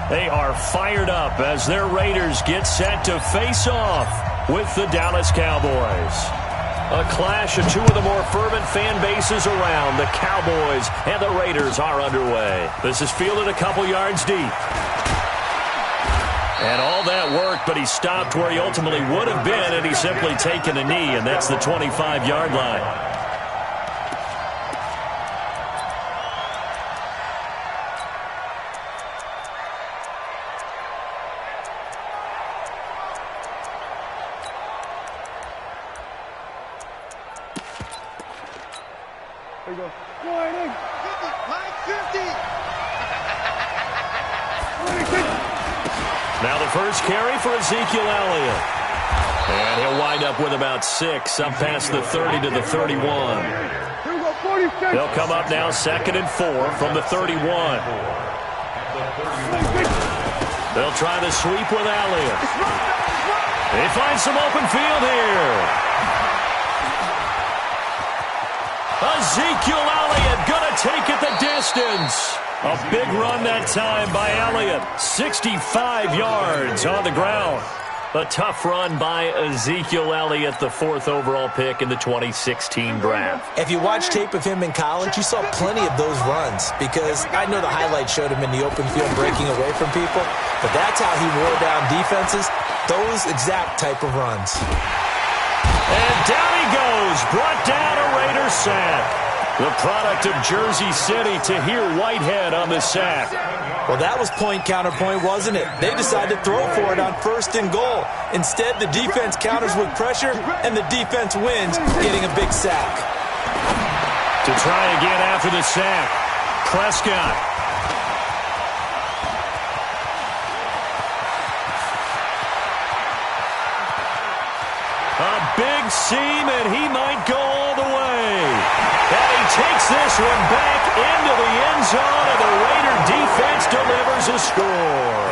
They are fired up as their Raiders get set to face off with the Dallas Cowboys. A clash of two of the more fervent fan bases around. The Cowboys and the Raiders are underway. This is fielded a couple yards deep. And all that worked, but he stopped where he ultimately would have been, and he's simply taken a knee, and that's the 25-yard line. There you go. Line 50. Now the first carry for Ezekiel Elliott. And he'll wind up with about 6, up past the 30 to the 31. They'll come up now 2nd and 4 from the 31. They'll try the sweep with Elliott. They find some open field here. Ezekiel Elliott going to take it the distance. A big run that time by Elliott. 65 yards on the ground. A tough run by Ezekiel Elliott, the 4th overall pick in the 2016 draft. If you watch tape of him in college, you saw plenty of those runs because I know the highlights showed him in the open field breaking away from people, but that's how he wore down defenses, those exact type of runs. And down he goes, brought down a Raider sack. The product of Jersey City, Tahir Whitehead on the sack. Well, that was point counterpoint, wasn't it? They decided to throw for it on 1st and goal. Instead, the defense counters with pressure, and the defense wins, getting a big sack. To try again after the sack, Prescott. A big seam, and he might go all the way. And he takes this one back into the end zone, and the Raider defense delivers a score.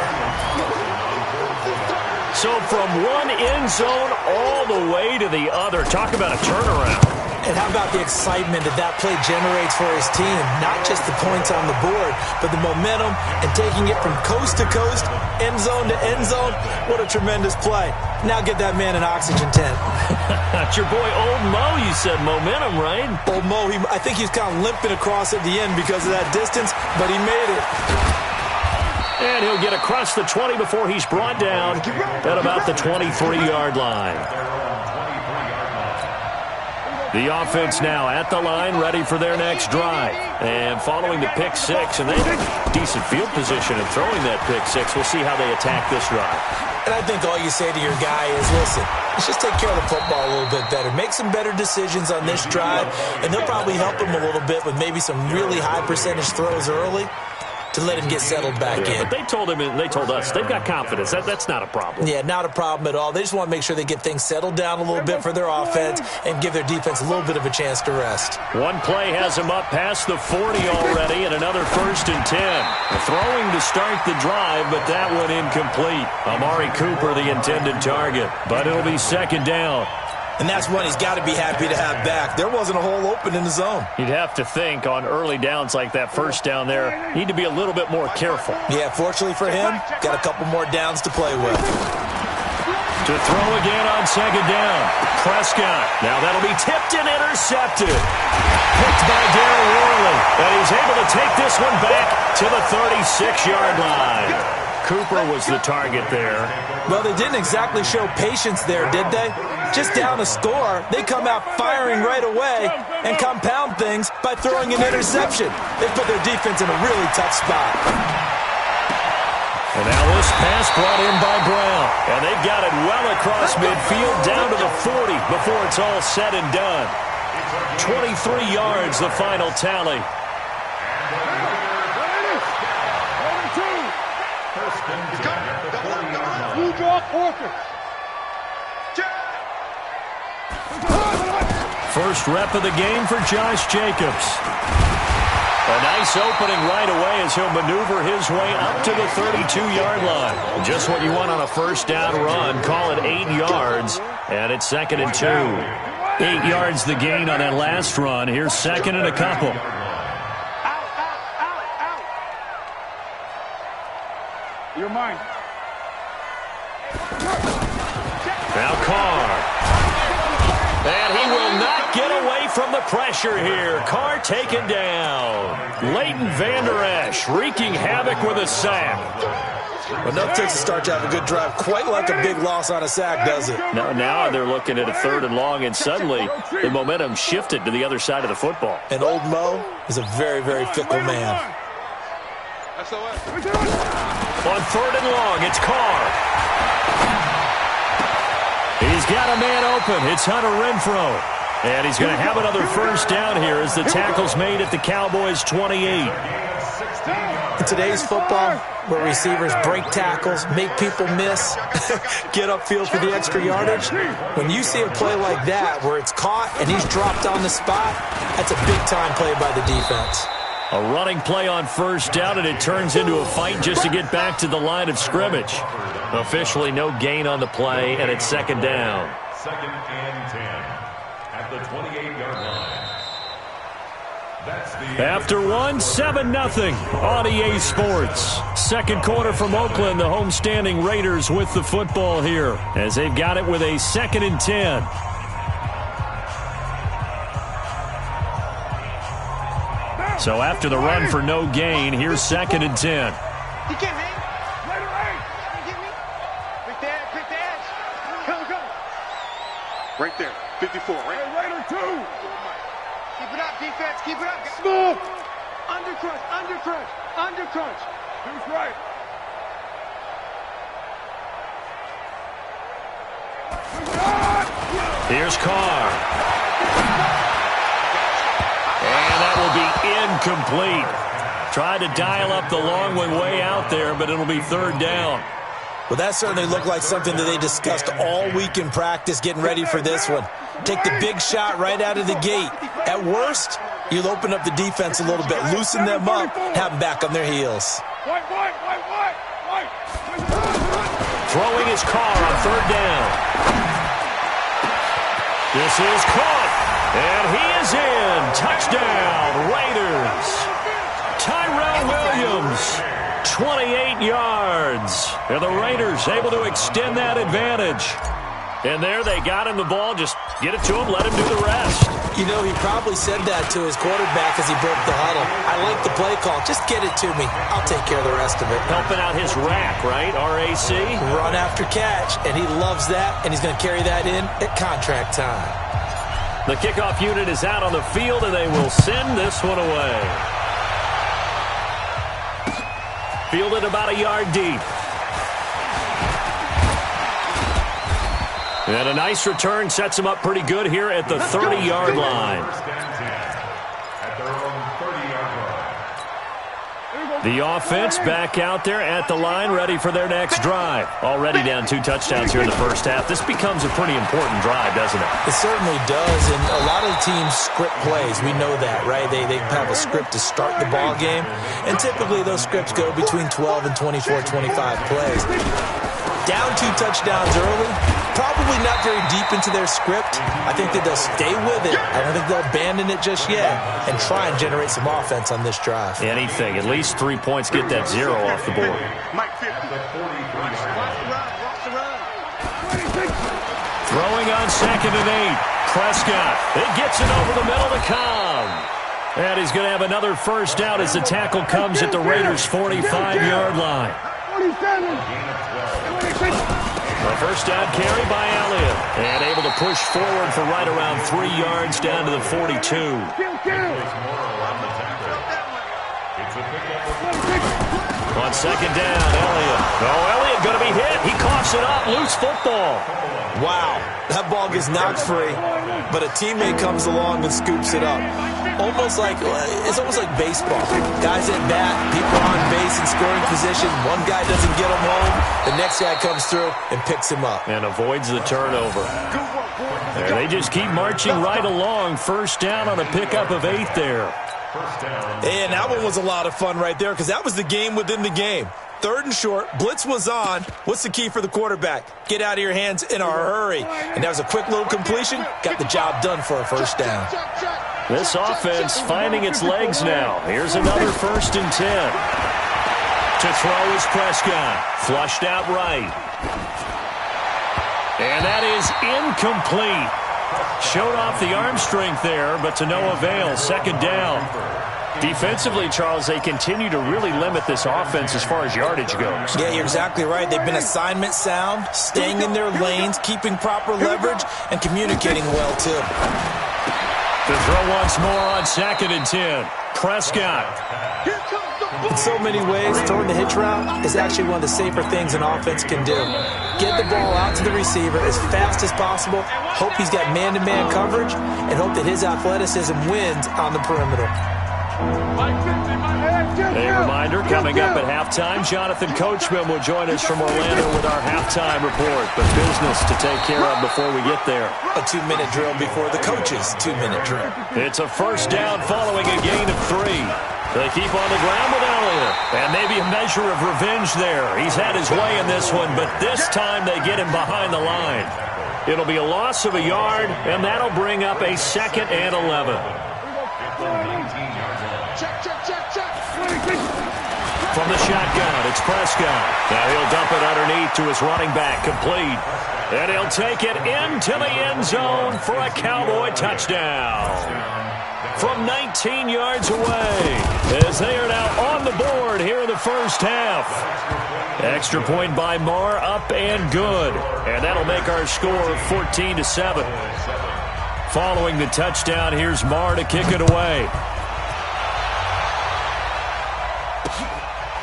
So from one end zone all the way to the other. Talk about a turnaround. And how about the excitement that play generates for his team? Not just the points on the board, but the momentum and taking it from coast to coast, end zone to end zone. What a tremendous play. Now get that man an oxygen tent. That's your boy Old Mo, you said. Momentum, right? Old Mo, I think he's kind of limping across at the end because of that distance, but he made it. And he'll get across the 20 before he's brought down at about the 23-yard line. The offense now at the line, ready for their next drive. And following the pick 6, and they have decent field position in throwing that pick 6. We'll see how they attack this drive. And I think all you say to your guy is, listen, let's just take care of the football a little bit better. Make some better decisions on this drive, and they'll probably help him a little bit with maybe some really high percentage throws early to let him get settled back in. But they told him, and they told us, they've got confidence. That's not a problem. Yeah, not a problem at all. They just want to make sure they get things settled down a little bit for their offense and give their defense a little bit of a chance to rest. One play has him up past the 40 already, and another 1st and 10. Throwing to start the drive, but that one incomplete. Amari Cooper, the intended target, but it'll be 2nd down. And that's one he's got to be happy to have back. There wasn't a hole open in the zone. You'd have to think on early downs like that 1st down there, need to be a little bit more careful. Yeah, fortunately for him, got a couple more downs to play with. To throw again on 2nd down. Prescott. Now that'll be tipped and intercepted. Picked by Darryl Worley. And he's able to take this one back to the 36-yard line. Cooper was the target there. Well, they didn't exactly show patience there, did they? Just down a score, they come out firing right away and compound things by throwing an interception. They put their defense in a really tough spot. And now this pass brought in by Brown. And they've got it well across midfield down to the 40 before it's all said and done. 23 yards, the final tally. First rep of the game for Josh Jacobs. A nice opening right away as he'll maneuver his way up to the 32-yard line. Just what you want on a 1st down run. Call it 8 yards, and it's 2nd and 2. 8 yards the gain on that last run. Here's 2nd and a couple. You're mine. Now Carr. And he will not get away from the pressure here. Carr taken down. Leighton Vander Esch wreaking havoc with a sack. Enough takes to start to have a good drive. Quite like a big loss on a sack, does it? Now they're looking at a 3rd and long, and suddenly the momentum shifted to the other side of the football. And old Mo is a very, very fickle man. On 3rd and long, it's Carr. He's got a man open. It's Hunter Renfrow. And he's going to have another first down here as the tackle's made at the Cowboys' 28. In today's football, where receivers break tackles, make people miss, get upfield for the extra yardage, when you see a play like that where it's caught and he's dropped on the spot, that's a big-time play by the defense. A running play on first down, and it turns into a fight just to get back to the line of scrimmage. Officially no gain on the play, and it's 2nd down. 2nd and 10 at the 28-yard line. After 7-0 on EA Sports. 2nd quarter from Oakland, the homestanding Raiders with the football here as they've got it with a 2nd and 10. So after the run for no gain, here's 2nd and 10. You can't hang. Let it rain. You get me? Quick dash. Go. Right there. 54, right? Hey, Raider 2. Keep it up, defense. Keep it up. Smoke! Undercrunch. Who's right? Here's Carr. And that will be incomplete. Tried to dial up the long one way out there, but it'll be 3rd down. Well, that certainly looked like something that they discussed all week in practice, getting ready for this one. Take the big shot right out of the gate. At worst, you'll open up the defense a little bit, loosen them up, have them back on their heels. White. Throwing his Carr on 3rd down. This is caught, and he is in. Touchdown, Raiders. Tyrell Williams, 28 yards. And the Raiders able to extend that advantage. And there they got him the ball. Just get it to him, let him do the rest. You know, he probably said that to his quarterback as he broke the huddle. I like the play call. Just get it to me. I'll take care of the rest of it. Helping out his rack, right? RAC. Run after catch, and he loves that, and he's going to carry that in at contract time. The kickoff unit is out on the field, and they will send this one away. Fielded about a yard deep. And a nice return sets him up pretty good here at the 30-yard line. The offense back out there at the line, ready for their next drive. Already down 2 touchdowns here in the first half. This becomes a pretty important drive, doesn't it? It certainly does, and a lot of the teams script plays. We know that, right? They have a script to start the ball game, and typically those scripts go between 12 and 24, 25 plays. Down 2 touchdowns early, probably not very deep into their script. I think that they'll stay with it. I don't think they'll abandon it just yet and try and generate some offense on this drive. Anything. At least 3 points, get that 0 off the board. Throwing on 2nd and 8. Prescott. It gets it over the middle to Cobb. And he's going to have another first down as the tackle comes at the Raiders' 45-yard line. 47. A first down carry by Elliott. And able to push forward for right around 3 yards down to the 42. On 2nd down, Elliott. Oh, Elliott going to be hit. He coughs it up. Loose football. Wow. That ball gets knocked free, but a teammate comes along and scoops it up. It's almost like baseball. Guys at bat, people on base in scoring position. One guy doesn't get him home. The next guy comes through and picks him up. And avoids the turnover. And they just keep marching right along. First down on a pickup of 8 there. And that one was a lot of fun right there because that was the game within the game. 3rd and short, blitz was on. What's the key for the quarterback? Get out of your hands in a hurry. And that was a quick little completion. Got the job done for a first down. This offense finding its legs now. Here's another 1st and 10. To throw is Prescott. Flushed out right. And that is incomplete. Showed off the arm strength there, but to no avail. Second down. Defensively, Charles, they continue to really limit this offense as far as yardage goes. Yeah, you're exactly right. They've been assignment sound, staying in their lanes, keeping proper leverage, and communicating well, too. To throw once more on 2nd and 10. Prescott. In so many ways, throwing the hitch route is actually one of the safer things an offense can do. Get the ball out to the receiver as fast as possible, hope he's got man-to-man coverage, and hope that his athleticism wins on the perimeter. A reminder, coming up at halftime, Jonathan Coachman will join us from Orlando with our halftime report. But business to take care of before we get there. A 2-minute drill before the coach's 2-minute drill. It's a first down following a gain of 3. They keep on the ground with Elliott. And maybe a measure of revenge there. He's had his way in this one, but this time they get him behind the line. It'll be a loss of a yard, and that'll bring up a 2nd and 11. From the shotgun, it's Prescott. Now he'll dump it underneath to his running back, complete. And he'll take it into the end zone for a Cowboy touchdown. From 19 yards away, as they are now on the board here in the first half. Extra point by Marr, up and good. And that'll make our score 14-7. Following the touchdown, here's Marr to kick it away.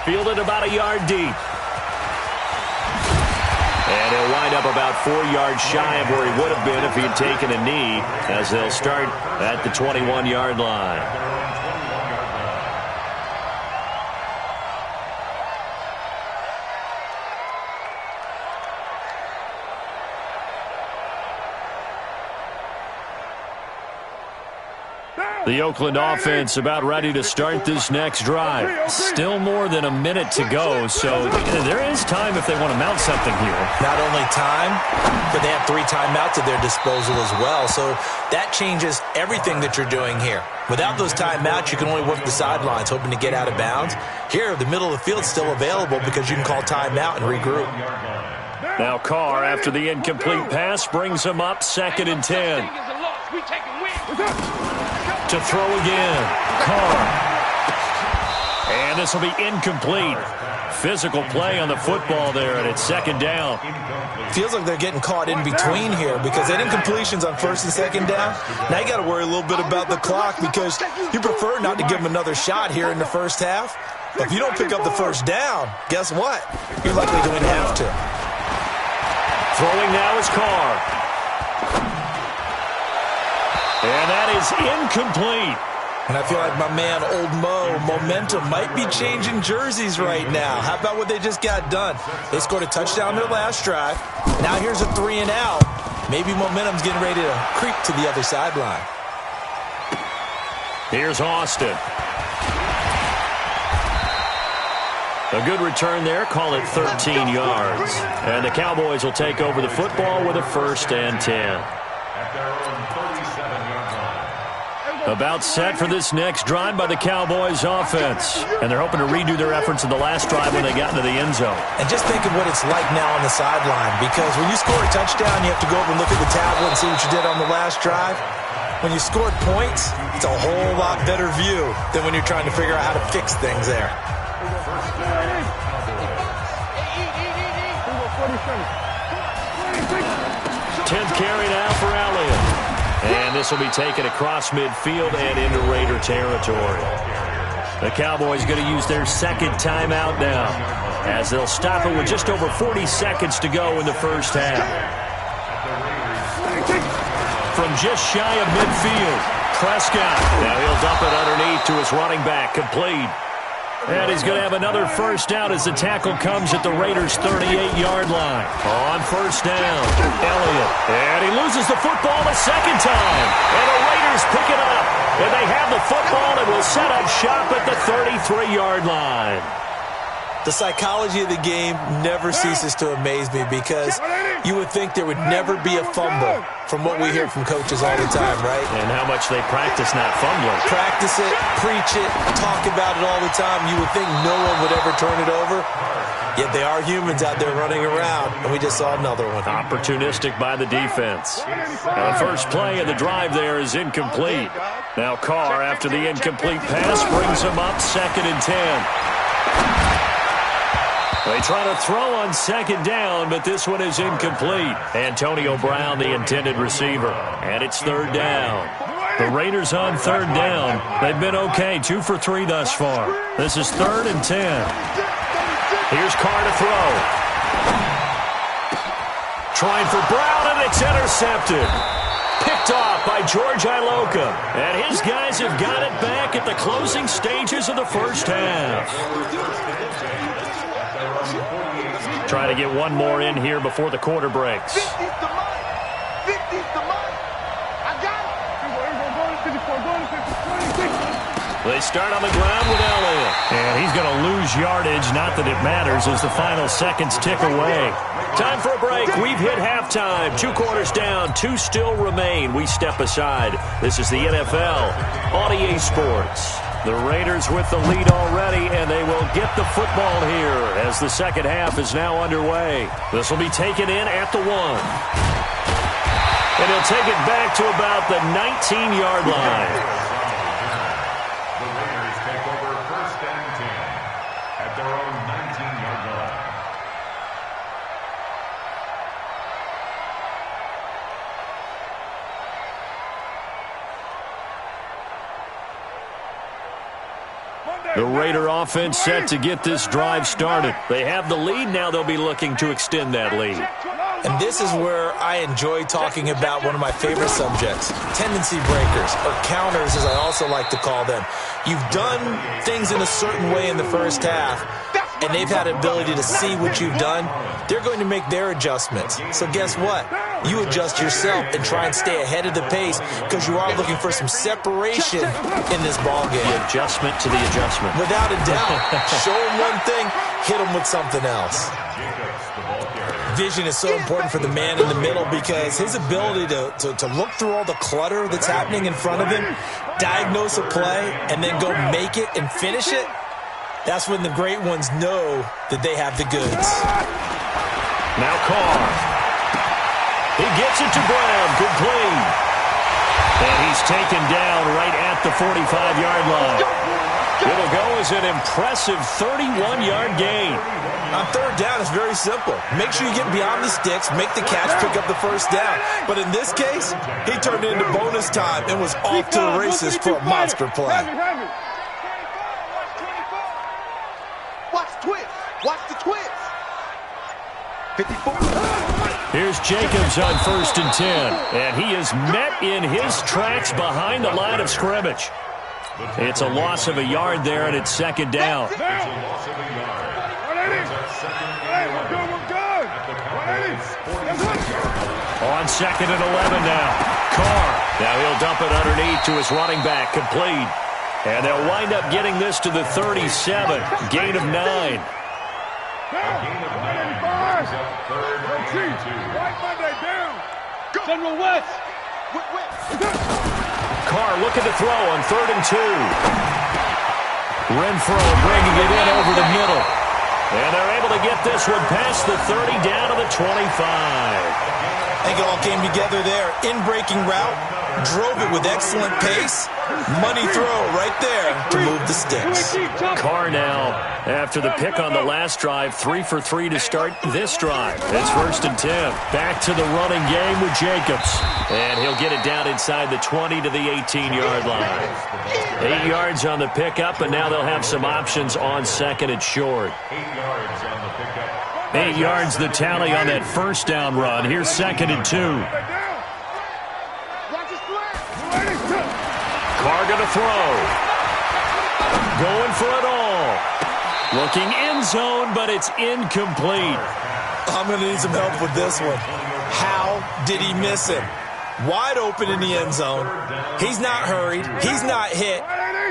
Fielded about a yard deep. And he'll wind up about 4 yards shy of where he would have been if he had taken a knee, as they'll start at the 21-yard line. The Oakland offense about ready to start this next drive. Still more than a minute to go, so there is time if they want to mount something here. Not only time, but they have 3 timeouts at their disposal as well, so that changes everything that you're doing here. Without those timeouts, you can only work the sidelines, hoping to get out of bounds. Here, the middle of the field's still available because you can call timeout and regroup. Now Carr, after the incomplete pass, brings him up 2nd and 10. To throw again, Carr. And this will be incomplete. Physical play on the football there, and it's 2nd down. Feels like they're getting caught in between here because they had incompletions on 1st and 2nd down. Now you got to worry a little bit about the clock because you prefer not to give them another shot here in the first half. But if you don't pick up the first down, guess what? You're likely to have to. Throwing now is Carr. And that is incomplete. And I feel like my man, Old Mo, momentum might be changing jerseys right now. How about what they just got done? They scored a touchdown their last drive. Now here's a 3 and out. Maybe momentum's getting ready to creep to the other sideline. Here's Austin. A good return there. Call it 13 yards. And the Cowboys will take over the football with a 1st and 10. About set for this next drive by the Cowboys offense. And they're hoping to redo their efforts in the last drive when they got into the end zone. And just think of what it's like now on the sideline, because when you score a touchdown, you have to go over and look at the tablet and see what you did on the last drive. When you scored points, it's a whole lot better view than when you're trying to figure out how to fix things there. Tenth carry now for Elliott. And this will be taken across midfield and into Raider territory. The Cowboys going to use their 2nd timeout now, as they'll stop it with just over 40 seconds to go in the first half. From just shy of midfield, Prescott. Now he'll dump it underneath to his running back, complete. And he's going to have another first down as the tackle comes at the Raiders' 38-yard line. On first down, Elliott. And he loses the football a 2nd time. And the Raiders pick it up. And they have the football and will set up shop at the 33-yard line. The psychology of the game never ceases to amaze me because You would think there would never be a fumble from what we hear from coaches all the time, right? And how much they practice not fumbling. Practice it, preach it, talk about it all the time. You would think no one would ever turn it over. Yet they are humans out there running around, and we just saw another one. Opportunistic by the defense. Now the first play of the drive there is incomplete. Now Carr, after the incomplete pass, brings him up 2nd and 10. They try to throw on 2nd down, but this one is incomplete. Antonio Brown, the intended receiver. And it's 3rd down. The Raiders on 3rd down. They've been okay, 2 for 3 thus far. This is 3rd and 10. Here's Carr to throw. Trying for Brown, and it's intercepted. Picked off by George Iloka. And his guys have got it back at the closing stages of the first half. Try to get one more in here before the quarter breaks. 50's the money. 50's the money. I got it. They start on the ground with Elliott. And he's going to lose yardage. Not that it matters as the final seconds tick away. Time for a break. We've hit halftime. 2 quarters down. 2 still remain. We step aside. This is the NFL on EA Sports. The Raiders with the lead already, and they will get the football here as the second half is now underway. This will be taken in at the 1. And he'll take it back to about the 19-yard line. The Raiders take over 1st and 10 at their own 19-yard line. The Raider offense set to get this drive started. They have the lead. Now they'll be looking to extend that lead. And this is where I enjoy talking about one of my favorite subjects, tendency breakers, or counters as I also like to call them. You've done things in a certain way in the first half, and they've had the ability to see what you've done. They're going to make their adjustments. So guess what? You adjust yourself and try and stay ahead of the pace because you are looking for some separation in this ballgame. The adjustment to the adjustment. Without a doubt. Show them one thing, hit them with something else. Vision is so important for the man in the middle because his ability to look through all the clutter that's happening in front of him, diagnose a play, and then go make it and finish it, that's when the great ones know that they have the goods. Now Carr. He gets it to Brown, complete. And he's taken down right at the 45-yard line. It'll go as an impressive 31-yard gain. On 3rd down, it's very simple. Make sure you get beyond the sticks, make the catch, pick up the 1st down. But in this case, he turned it into bonus time and was off to the races for a monster play. Watch twist. Watch the twist. 54. Here's Jacobs on 1st and 10. And he is met in his tracks behind the line of scrimmage. It's a loss of a yard there, and it's 2nd down. It's a loss of a yard. It's a 2nd and 11. On 2nd and 11 now. Carr. Now he'll dump it underneath to his running back, complete. And they'll wind up getting this to the 37. Gain of 9. A gain of 9 brings up 3rd and 2. Right Monday down. General West. Carr looking to throw on 3rd and 2. Renfro bringing it in over the middle. And they're able to get this one past the 30 down to the 25. I think it all came together there. In-breaking route, drove it with excellent pace. Money throw right there to move the sticks. Carr now, after the pick on the last drive, 3 for 3 to start this drive. It's 1st and 10. Back to the running game with Jacobs. And he'll get it down inside the 20 to the 18-yard line. 8 yards on the pickup, and now they'll have some options on 2nd and short. 8 yards on the pickup. 8 yards the tally on that 1st down run. Here's 2nd and 2. Carr going to throw. Going for it all. Looking end zone, but it's incomplete. I'm going to need some help with this one. How did he miss him? Wide open in the end zone. He's not hurried. He's not hit.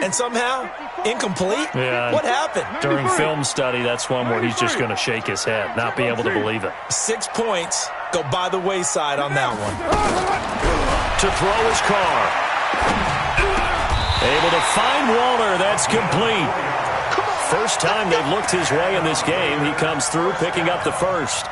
And somehow, incomplete? Yeah. What happened? During film study, that's one where he's just going to shake his head, not be able to believe it. 6 points go by the wayside on that one. To throw his car. Able to find Waller. That's complete. First time they've looked his way in this game. He comes through picking up the first.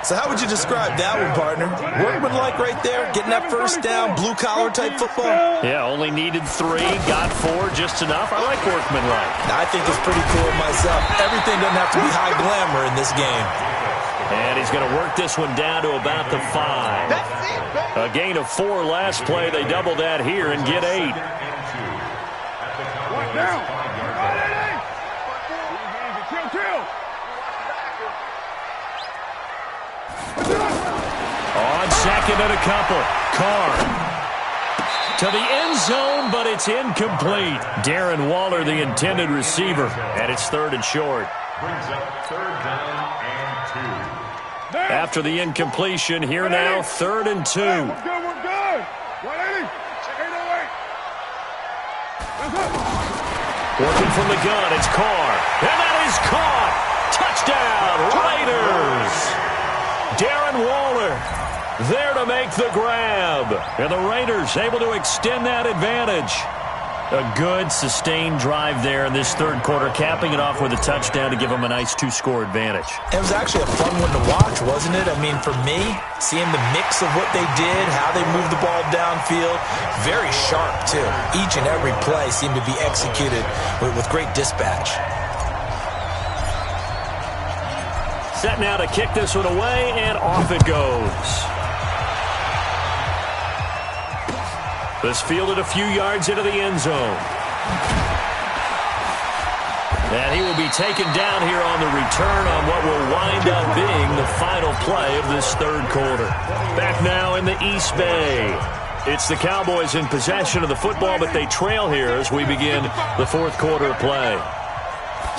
So how would you describe that one, partner? Workman-like right there, getting that first down, blue-collar type football? Yeah, only needed 3, got 4, just enough. I like workman-like. I think it's pretty cool myself. Everything doesn't have to be high glamour in this game. And he's going to work this one down to about the 5. A gain of 4 last play. They double that here and get 8. One down. Chill. On second and a couple. Carr to the end zone, but it's incomplete. Darren Waller, the intended receiver, and it's 3rd and short. Brings up 3rd down and 2. After the incompletion, here now, 3rd and 2. We're good. 180. Working from the gun, it's Carr. And that is caught. Touchdown, Raiders. Darren Waller there to make the grab. And the Raiders able to extend that advantage. A good, sustained drive there in this 3rd quarter, capping it off with a touchdown to give them a nice 2-score advantage. It was actually a fun one to watch, wasn't it? I mean, for me, seeing the mix of what they did, how they moved the ball downfield, very sharp, too. Each and every play seemed to be executed with great dispatch. Set now to kick this one away, and off it goes. This fielded a few yards into the end zone. And he will be taken down here on the return on what will wind up being the final play of this 3rd quarter. Back now in the East Bay. It's the Cowboys in possession of the football, but they trail here as we begin the 4th quarter play.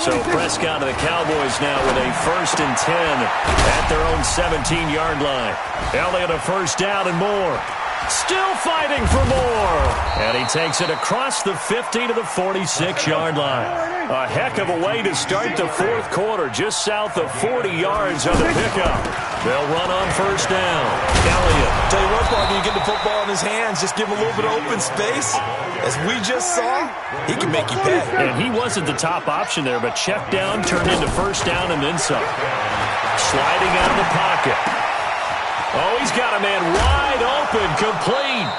So Prescott and the Cowboys now with a 1st and 10 at their own 17-yard line. Elliott a first down and more. Still fighting for more. And he takes it across the 50 to the 46-yard line. A heck of a way to start the 4th quarter, just south of 40 yards on the pickup. They'll run on first down. Elliott. Tell you what, Paul, when you get the football in his hands, just give him a little bit of open space. As we just saw, he can make you pay. And he wasn't the top option there, but check down turned into first down and then some. Sliding out of the pocket. Oh, he's got a man wide open, complete.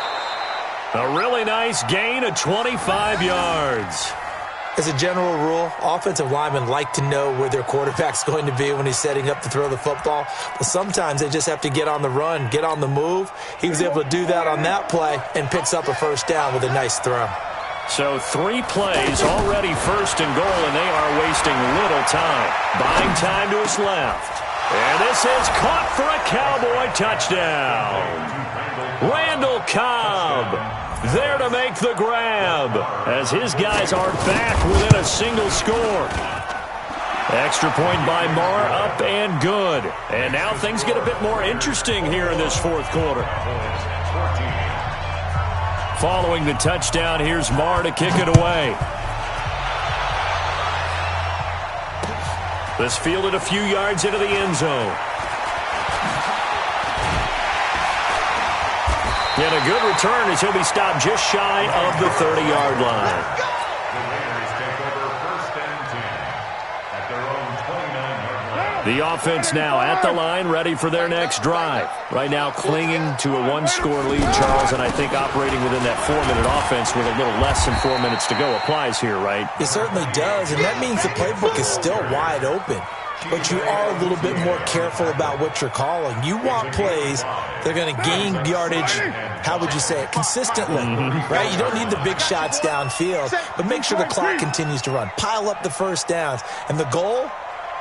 A really nice gain of 25 yards. As a general rule, offensive linemen like to know where their quarterback's going to be when he's setting up to throw the football. But sometimes they just have to get on the run, get on the move. He was able to do that on that play and picks up a first down with a nice throw. So 3 plays, already 1st and goal, and they are wasting little time. Buying time to his left. And this is caught for a Cowboy touchdown. Randall Cobb there to make the grab as his guys are back within a single score. Extra point by Marr, up and good. And now things get a bit more interesting here in this 4th quarter. Following the touchdown, here's Marr to kick it away. This fielded a few yards into the end zone. And a good return as he'll be stopped just shy of the 30-yard line. The Raiders take over 1st and 10 at their own 29-yard line. The offense now at the line, ready for their next drive. Right now clinging to a 1-score lead, Charles, and I think operating within that 4-minute offense with a little less than 4 minutes to go applies here, right? It certainly does, and that means the playbook is still wide open. But you are a little bit more careful about what you're calling. You want plays that are going to gain yardage, how would you say it, consistently, right? You don't need the big shots downfield, but make sure the clock continues to run. Pile up the first downs. And the goal,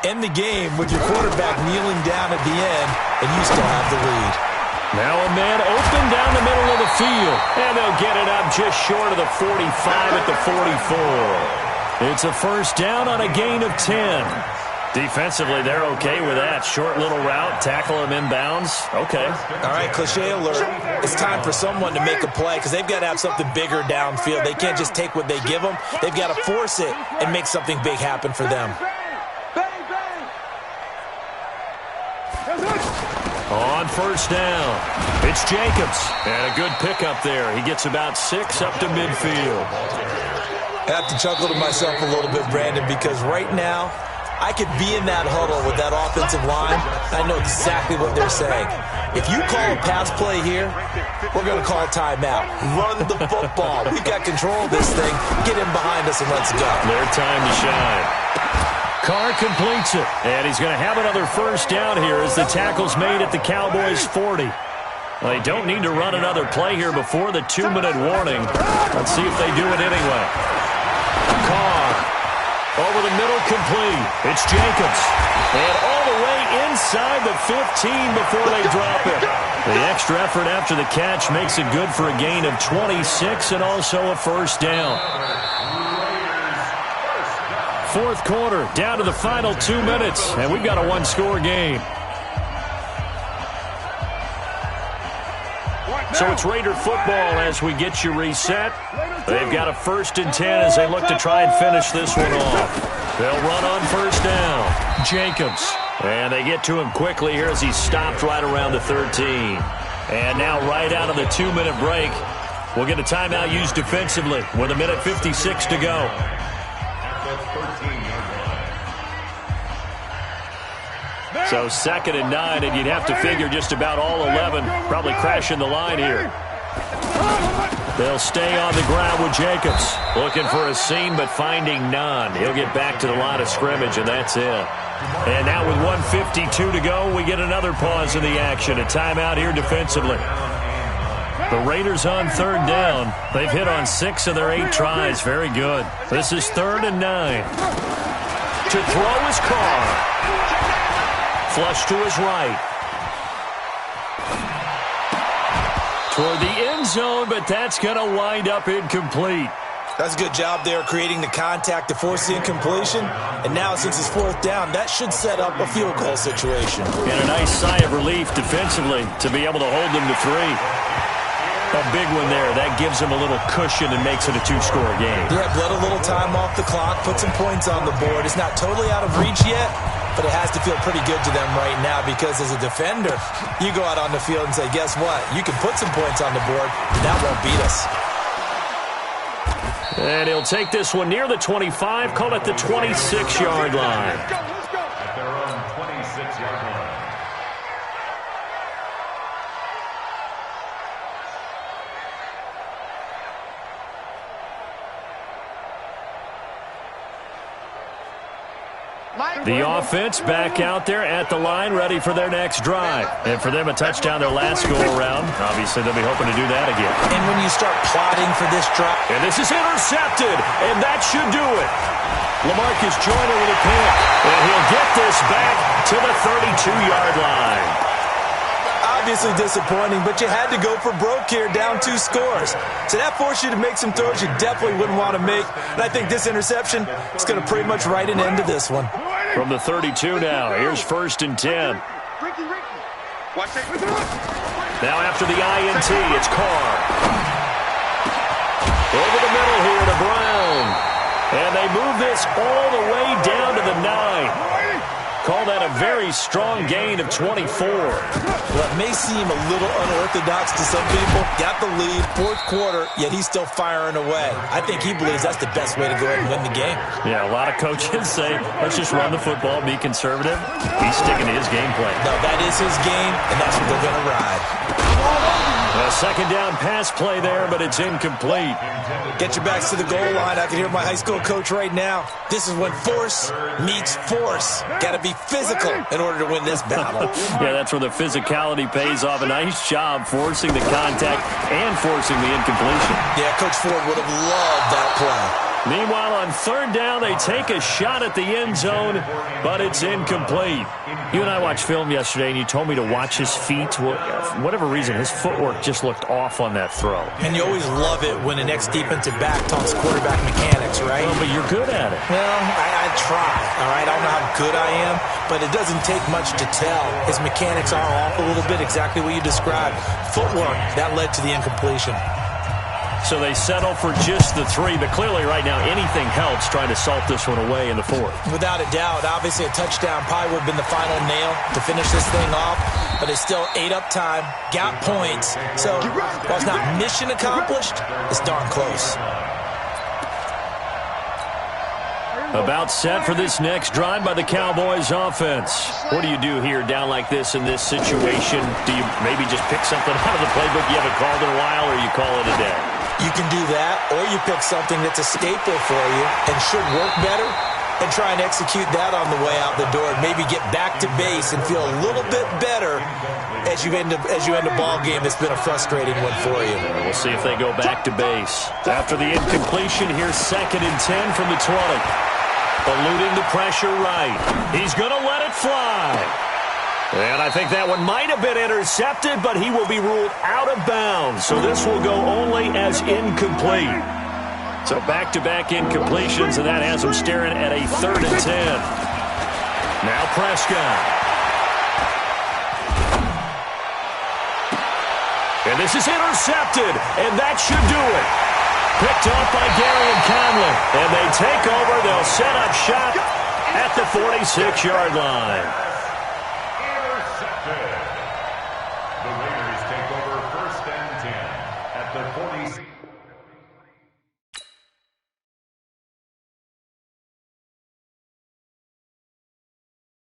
end the game with your quarterback kneeling down at the end, and you still have the lead. Now a man open down the middle of the field, and they'll get it up just short of the 45 at the 44. It's a first down on a gain of 10. Defensively, they're okay with that. Short little route, tackle him inbounds. Okay. All right, cliche alert. It's time for someone to make a play because they've got to have something bigger downfield. They can't just take what they give them. They've got to force it and make something big happen for them. On first down, it's Jacobs. And a good pickup there. He gets about 6 up to midfield. I have to chuckle to myself a little bit, Brandon, because right now, I could be in that huddle with that offensive line. I know exactly what they're saying. If you call a pass play here, we're going to call timeout. Run the football. We've got control of this thing. Get in behind us and let's go. Their time to shine. Carr completes it, and he's going to have another first down here as the tackle's made at the Cowboys' 40. Well, they don't need to run another play here before the 2-minute warning. Let's see if they do it anyway. Carr. Over the middle, complete. It's Jacobs. And all the way inside the 15 before they drop it. The extra effort after the catch makes it good for a gain of 26 and also a first down. Fourth quarter, down to the final 2 minutes, and we've got a one-score game. So it's Raider football as we get you reset. They've got a 1st and 10 as they look to try and finish this one off. They'll run on first down. Jacobs. And they get to him quickly here as he's stopped right around the 13. And now right out of the 2-minute break, we'll get a timeout used defensively with 1:56 to go. So 2nd and 9, and you'd have to figure just about all 11 probably crashing the line here. They'll stay on the ground with Jacobs. Looking for a seam, but finding none. He'll get back to the line of scrimmage, and that's it. And now with 1:52 to go, we get another pause in the action. A timeout here defensively. The Raiders on 3rd down. They've hit on 6 of their 8 tries. Very good. This is 3rd and 9. To throw is Carr. Flush to his right. Toward the end zone, but that's going to wind up incomplete. That's a good job there creating the contact to force the incompletion. And now since it's 4th down, that should set up a field goal situation. And a nice sigh of relief defensively to be able to hold them to 3. A big one there. That gives them a little cushion and makes it a 2-score game. Yeah, bled a little time off the clock, put some points on the board. It's not totally out of reach yet, but it has to feel pretty good to them right now because as a defender, you go out on the field and say, guess what? You can put some points on the board, and that won't beat us. And he'll take this one near the 25, call it the 26-yard line. At their own 26-yard line. The offense back out there at the line, ready for their next drive. And for them, a touchdown their last go-around. Obviously, they'll be hoping to do that again. And when you start plotting for this drive... And this is intercepted, and that should do it. LaMarcus Joyner with a pick, and he'll get this back to the 32-yard line. Obviously disappointing, but you had to go for broke here, down 2 scores. So that forced you to make some throws you definitely wouldn't want to make. And I think this interception is going to pretty much write an end to this one. From the 32 now, here's 1st and 10. Now after the INT, it's Carr. Over the middle here to Brown. And they move this all the way down to the 9. Call that a very strong gain of 24. Well, it may seem a little unorthodox to some people. Got the lead, 4th quarter, yet he's still firing away. I think he believes that's the best way to go ahead and win the game. Yeah, a lot of coaches say, let's just run the football, be conservative. He's sticking to his game plan. No, that is his game, and that's what they're going to ride. A 2nd down pass play there, but it's incomplete. Get your backs to the goal line. I can hear my high school coach right now. This is when force meets force. Got to be physical in order to win this battle. Yeah, that's where the physicality pays off. A nice job forcing the contact and forcing the incompletion. Yeah, Coach Ford would have loved that play. Meanwhile, on 3rd down, they take a shot at the end zone, but it's incomplete. You and I watched film yesterday, and you told me to watch his feet. For whatever reason, his footwork just looked off on that throw. And you always love it when the next defensive back talks quarterback mechanics, right? Well, but you're good at it. Well, I try, all right? I don't know how good I am, but it doesn't take much to tell. His mechanics are off a little bit, exactly what you described. Footwork, that led to the incompletion. So they settle for just the 3, but clearly right now anything helps trying to salt this one away in the 4th. Without a doubt, obviously a touchdown probably would have been the final nail to finish this thing off, but it's still ate up time, got points. So while it's not mission accomplished, it's darn close. About set for this next drive by the Cowboys offense. What do you do here down like this in this situation? Do you maybe just pick something out of the playbook you haven't called in a while, or you call it a day? You can do that, or you pick something that's a staple for you and should work better and try and execute that on the way out the door and maybe get back to base and feel a little bit better as you end a ball game that's been a frustrating one for you. We'll see if they go back to base. After the incompletion, here's 2nd and 10 from the 20. Eluding the pressure right. He's going to let it fly. And I think that one might have been intercepted, but he will be ruled out of bounds. So this will go only as incomplete. So back-to-back incompletions, and that has him staring at a 3rd and 10. Now Prescott. And this is intercepted, and that should do it. Picked off by Gary and Conley. And they take over. They'll set up shop at the 46-yard line.